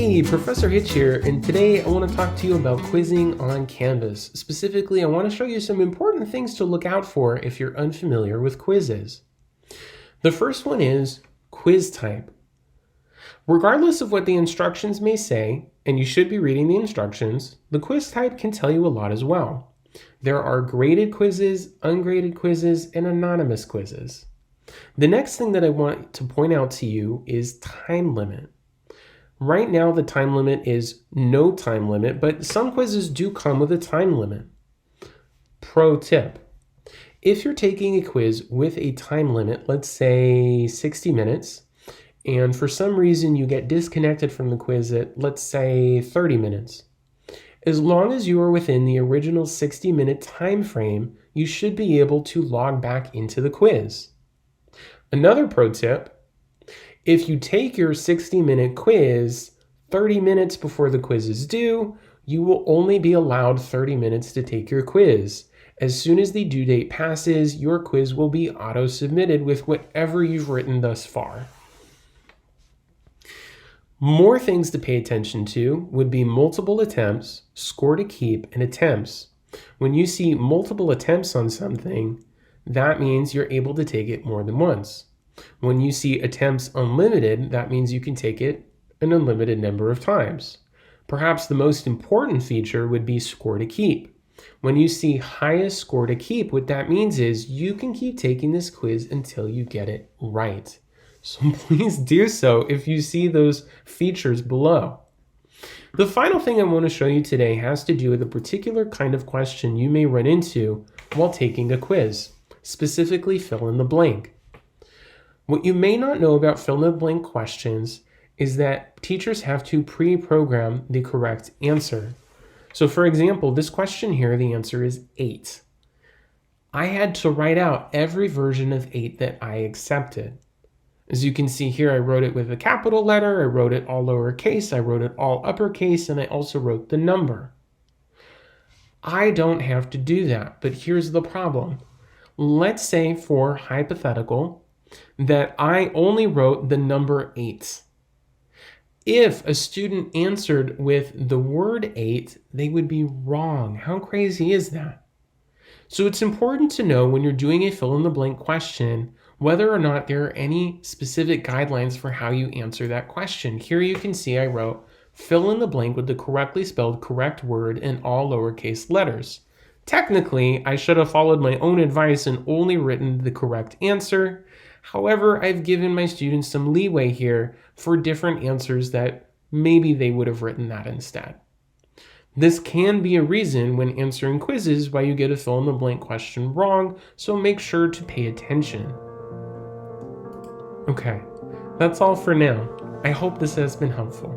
Hey, Professor Hitch here, and today I want to talk to you about quizzing on Canvas. Specifically, I want to show you some important things to look out for if you're unfamiliar with quizzes. The first one is quiz type. Regardless of what the instructions may say, and you should be reading the instructions, the quiz type can tell you a lot as well. There are graded quizzes, ungraded quizzes, and anonymous quizzes. The next thing that I want to point out to you is time limit. Right now, the time limit is no time limit, but some quizzes do come with a time limit. Pro tip: if you're taking a quiz with a time limit, let's say 60 minutes, and for some reason you get disconnected from the quiz at, let's say, 30 minutes, as long as you are within the original 60-minute time frame, you should be able to log back into the quiz. Another pro tip: if you take your 60-minute quiz 30 minutes before the quiz is due, you will only be allowed 30 minutes to take your quiz. As soon as the due date passes, your quiz will be auto-submitted with whatever you've written thus far. More things to pay attention to would be multiple attempts, score to keep, and attempts. When you see multiple attempts on something, that means you're able to take it more than once. When you see attempts unlimited, that means you can take it an unlimited number of times. Perhaps the most important feature would be score to keep. When you see highest score to keep, what that means is you can keep taking this quiz until you get it right. So please do so if you see those features below. The final thing I want to show you today has to do with a particular kind of question you may run into while taking a quiz, specifically fill in the blank. What you may not know about fill in the blank questions is that teachers have to pre-program the correct answer. So for example, this question here, the answer is 8. I had to write out every version of 8 that I accepted. As you can see here, I wrote it with a capital letter, I wrote it all lowercase, I wrote it all uppercase, and I also wrote the number. I don't have to do that, but here's the problem. Let's say, for hypothetical, that I only wrote the number 8. If a student answered with the word 8, they would be wrong. How crazy is that? So it's important to know when you're doing a fill-in-the-blank question whether or not there are any specific guidelines for how you answer that question. Here you can see I wrote fill in the blank with the correctly spelled correct word in all lowercase letters. Technically, I should have followed my own advice and only written the correct answer. However, I've given my students some leeway here for different answers that maybe they would have written that instead. This can be a reason when answering quizzes why you get a fill-in-the-blank question wrong, so make sure to pay attention. Okay, that's all for now. I hope this has been helpful.